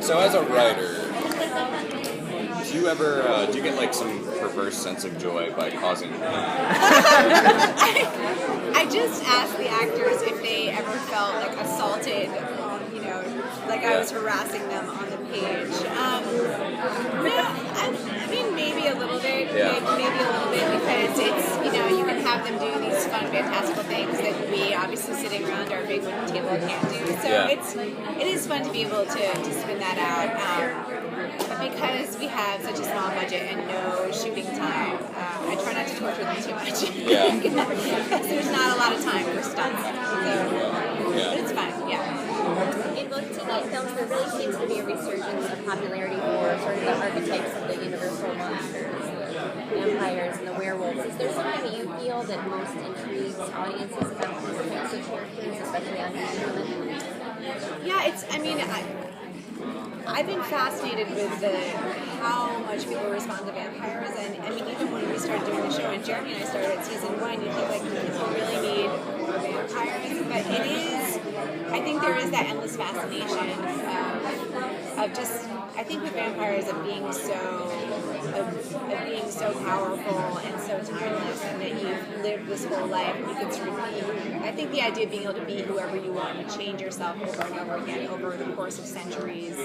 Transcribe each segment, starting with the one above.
So as a writer, do you get like some perverse sense of joy by causing? I just asked the actors if they ever felt like assaulted, like I was harassing them on the page. I mean maybe a little bit, maybe a little bit, because it's, you can have them do these fun, fantastical things that we obviously sitting around our big wooden table can't do. So it is fun to be able to spin that out. But because we have such a small budget and no shooting time, I try not to torture them too much. Because there's not a lot of time for stunts. So, but it's fun, In both TV films, there really seems to be a resurgence of popularity for sort of the archetypes of the universal monsters, the vampires and the werewolves. Is there something that you feel that most intrigues audiences about these types of characters, especially on TV? I've been fascinated with how much people respond to vampires, and even when we started doing the show, and Jeremy and I started at season 1, you think like people really need more vampires, but I think there is that endless fascination of just, I think with vampires of being so powerful and so timeless, and that you've lived this whole life and you can sort of be, I think the idea of being able to be whoever you want and change yourself over and over again over the course of centuries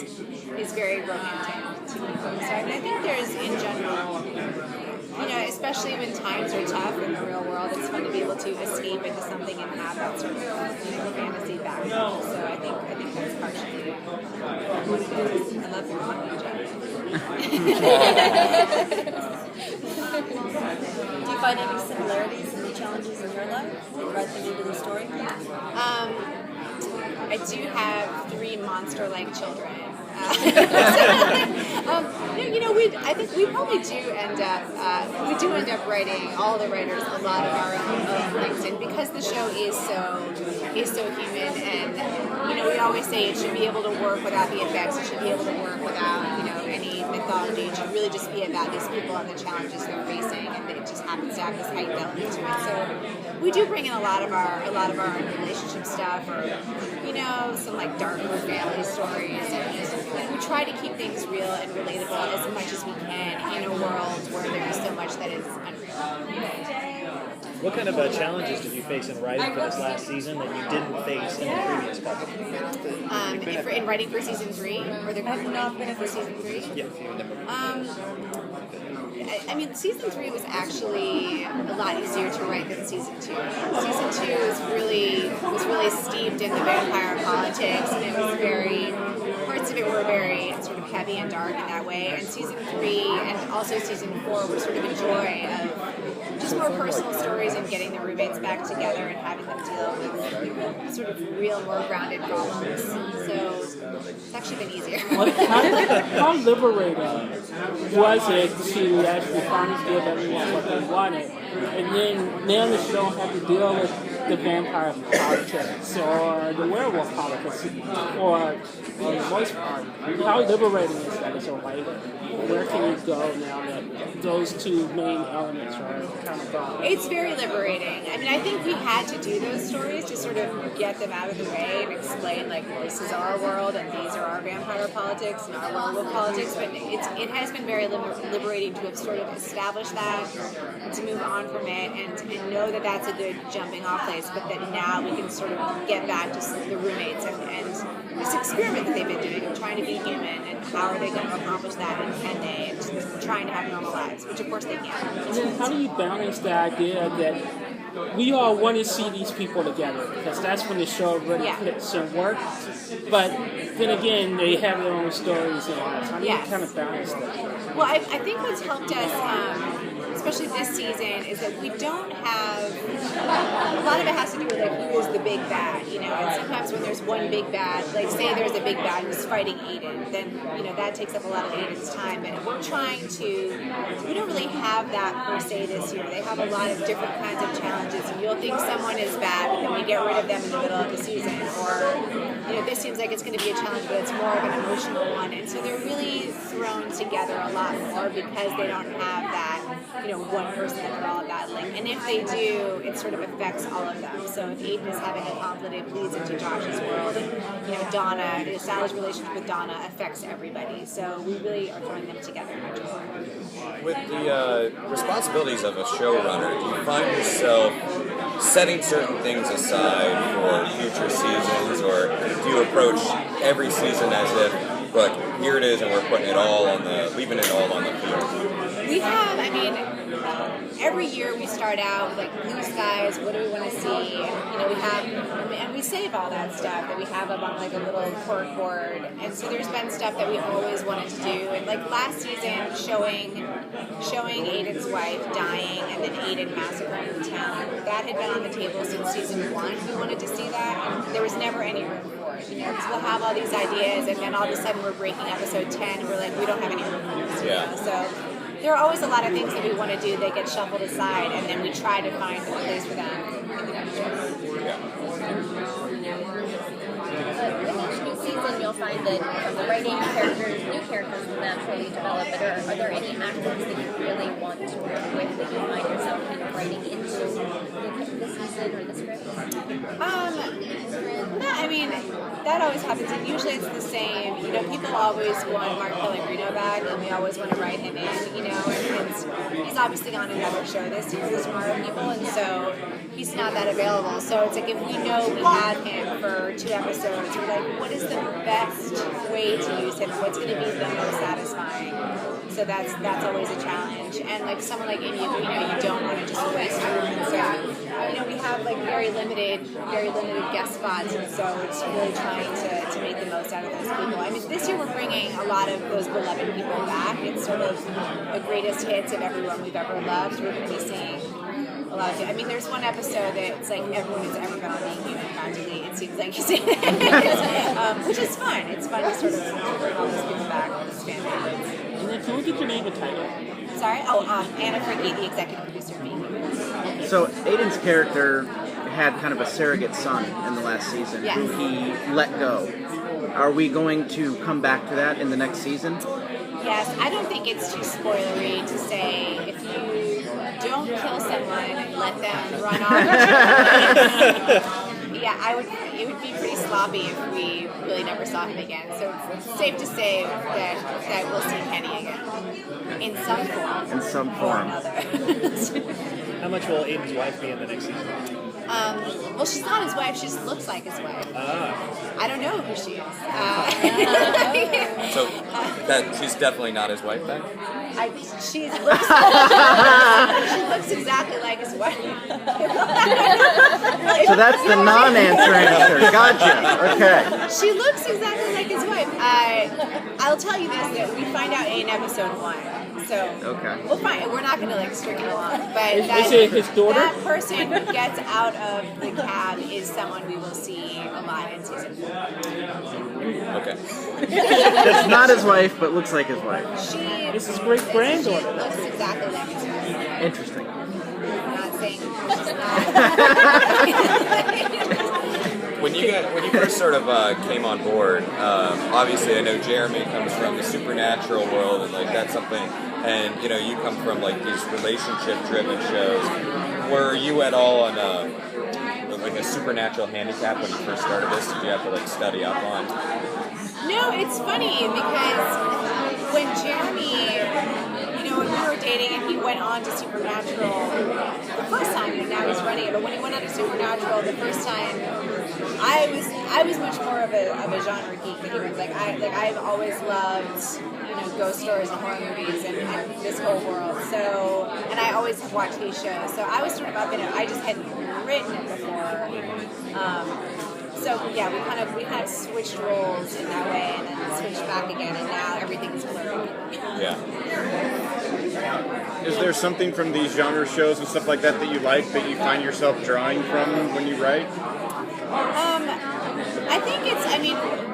is very romantic to me. So I think there's, in general, especially when times are tough in the real world, it's fun to be able to escape into something and have that sort of fantasy background. So I think that's partially what it is. I love your money, Do you find any similarities in the challenges in your life that brought you into the story? I do have 3 monster-like children. I think we probably do end up writing, all the writers, a lot of our own things, and because the show is so human, and we always say it should be able to work without the effects, it should be able to work without any mythology, it should really just be about these people and the challenges they're facing, and it just happens to have this heightened element to it. So we do bring in a lot of our own relationship stuff, or some like darker family stories, and we try to keep things real and relatable as much as we can in a world where there is so much that is unreal. What kind of challenges did you face in writing for this last season that you didn't face in the previous couple? In writing for season 3, or they're not writing for season 3? Yeah. Season 3 was actually a lot easier to write than season 2. Season 2 was really steeped in the vampire politics, and it was parts of it were very sort of heavy and dark in that way. And season 3 and also season 4 were sort of a joy of just more personal stories and getting the roommates back together and having them deal with sort of real, more grounded problems. So it's actually been easier. How liberating was it to actually finally give everyone what they wanted, and then now the show have to deal with the vampire politics or the werewolf politics, or the most part? How liberating is that as a writer? Where can you go now that those 2 main elements are kind of gone? It's very liberating. I think we had to do those stories to sort of get them out of the way and explain, like, this is our world and these are our vampire politics and our werewolf politics, but it has been very liberating to have sort of established that, to move on from it, and know that that's a good jumping off place, but that now we can sort of get back to the roommates and this experiment that they've been doing of trying to be human, and how are they going to accomplish that, and can they, and just trying to have normal lives, which of course they can. And then how do you balance the idea that we all want to see these people together, because that's when the show really clicks and works, but then again, they have their own stories and all that. How do you kind of balance that? Well, I think what's helped us, especially this season, is that we don't have, a lot of it has to do with like who is the big bad, and sometimes when there's one big bad, like say there's a big bad who's fighting Aiden, then that takes up a lot of Aiden's time, but we're trying to, we don't really have that per se this year. They have a lot of different kinds of challenges, and you'll think someone is bad, but then we get rid of them in the middle of the season, or this seems like it's going to be a challenge, but it's more of an emotional one, and so they're really thrown together a lot more because they don't have that one person that they're all about. And if they do, it sort of affects all of them. So if Aiden is having a conflict, it bleeds into Josh's world, and Donna, Sally's relationship with Donna affects everybody. So we really are throwing them together much more. With the responsibilities of a showrunner, do you find yourself setting certain things aside for future seasons, or do you approach every season as if, look, here it is, and we're putting it all leaving it all on the field? We have, every year we start out like blue skies, what do we want to see? And, we have, and we save all that stuff that we have up on like a little cork board. And so there's been stuff that we always wanted to do. And like last season, showing Aiden's wife dying and then Aiden massacring the town, that had been on the table since season 1. We wanted to see that, and there was never any room for it. Because we'll have all these ideas, and then all of a sudden we're breaking episode 10, and we're like, we don't have any room for this. Yeah. So there are always a lot of things that we want to do that get shuffled aside, and then we try to find a place for them in the next show. Yeah. With each new season, you'll find that from the writing, new characters will naturally develop. But are there any actors that you really want to work with that you find yourself kind of writing into the season or the script? That always happens, and usually it's the same. People always want Mark Pellegrino back, and we always want to write him in. And he's obviously on another show this year, the Tomorrow People, and so he's not that available. So it's like if we know we have him for 2 episodes, we're like, what is the best way to use him? What's going to be the most satisfying? So that's always a challenge. And like someone like India, you don't want to just waste room. And so we have like very limited guest spots, and so it's really trying to make the most out of those people. This year we're bringing a lot of those beloved people back. It's sort of the greatest hits of everyone we've ever loved. We're going to be seeing a lot of it. There's one episode that's like everyone who's ever been on Being Human practically, it seems like he's in it. Which is fun. It's fun to sort of bring all those people back, all those fan favorites. And then can we get your name and title? Sorry? Anna Fricke, the executive producer of Being Human. So Aiden's character had kind of a surrogate son in the last season who he let go. Are we going to come back to that in the next season? Yes, I don't think it's too spoilery to say if you don't kill someone and let them run off. It would be pretty sloppy if we really never saw him again. So it's safe to say that we'll see Kenny again in some form. In some or form. another. How much will Aiden's wife be in the next season? Well, she's not his wife. She just looks like his wife. I don't know who she is. So she's definitely not his wife then? She looks exactly like his wife. So that's the non-answer answer. Gotcha. Okay. She looks exactly like his wife. I'll tell you this, that we find out in episode 1. So we'll find. We're not going to string it along. But Is it his daughter? That person who gets out of the cab is someone we will see a lot in season 4. Okay. That's not his wife, but looks like his wife. This is great granddaughter. She looks exactly like his wife. Interesting. I'm not saying she's not. When you first sort of came on board, obviously I know Jeremy comes from the supernatural world, and that's something, and you come from these relationship-driven shows. Were you at all on a supernatural handicap when you first started this? Did you have to study up on? No, it's funny because when Jeremy, when we were dating and he went on to Supernatural the first time, and now he's running it, but when he went on to Supernatural the first time, I was much more of a genre geek than he was. I've always loved ghost stories and horror movies and this whole world. So, and I always have watched these shows. So I was sort of up in it. I just hadn't written it before. So yeah, we kind of switched roles in that way, and then switched back again, and now everything's blurry. Yeah. Is there something from these genre shows and stuff like that you like that you find yourself drawing from when you write? I think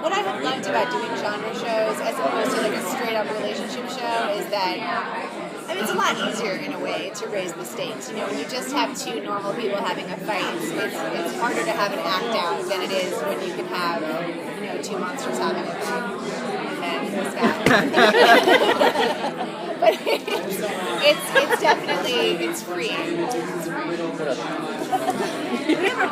what I have loved about doing genre shows as opposed to a straight up relationship show is that I mean, it's a lot easier in a way to raise the stakes. You know, when you just have two normal people having a fight, it's harder to have an act out than it is when you can have, you know, two monsters having a fight. And this guy. But it's definitely, it's free. We have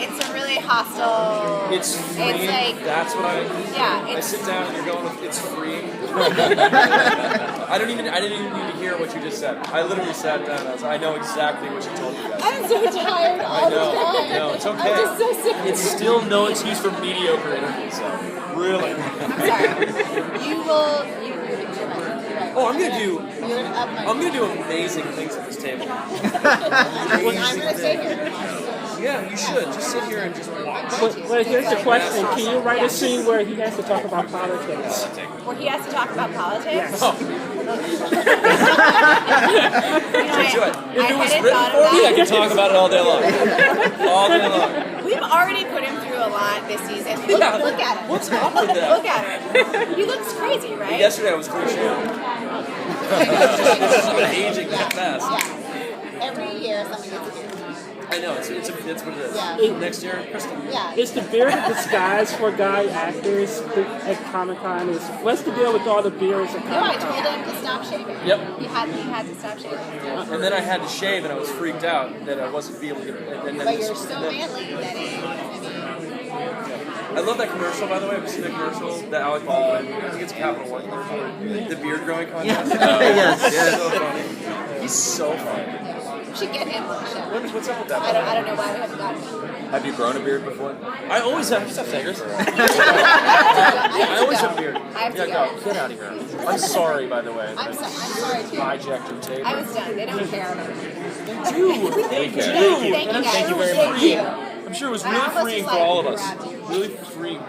it's a really hostile. It's free. It's like, that's what yeah. I sit down and you're going with it's free. I didn't even need to hear what you just said. I literally sat down and I know exactly what you told me guys. I'm so tired all the time. No, it's okay. I'm just so sick of It's still no excuse for mediocre interviews, so really. I'm sorry. You will. Oh, I'm gonna do amazing things at this table. I'm gonna stay here. Yeah, you should. Just sit here and just watch. Well, here's the question. Can you write a scene where he has to talk about politics? Where he has to talk about politics? Yes. Oh. You know, Do it. If it was hadn't written thought for of me, I that. could talk about it all day long. All day long. We've already put him through a lot this season. Look, Yeah. look at him. What's up with that? Look at him. He looks crazy, right? Yesterday I was clean shaven. This is aging that fast. Yeah. Every year something gets weird. I know, it's what it is. Yeah. Next year, Kristen. Yeah. Is the beard a disguise for guy actors at Comic-Con? What's the deal with all the beards at No, I Comic-Con? told him to stop shaving. Yep. He had to stop shaving. And then I had to shave, and I was freaked out that I wasn't feeling it. And then But you're so manly that I love that commercial, by the way. Have you seen the commercial? The Alec Baldwin, I think it's a Capital One commercial. The beard growing contest. Yes. He's so funny. He's so funny. we should get him on the show. What's up with that? I don't know why we haven't gotten him. Have you grown a beard before? I always have. Just have fingers. I I always have beard. I have to Yeah, go. go. Get out of here. I'm sorry, by the way. I'm sorry too. Hijacked your tape. I was done. They don't care. Dude, thank you. Thank you. Thank you very Thank much. you. I'm sure it was I really almost freeing just, for all of like, us. grabbed you. Really freeing.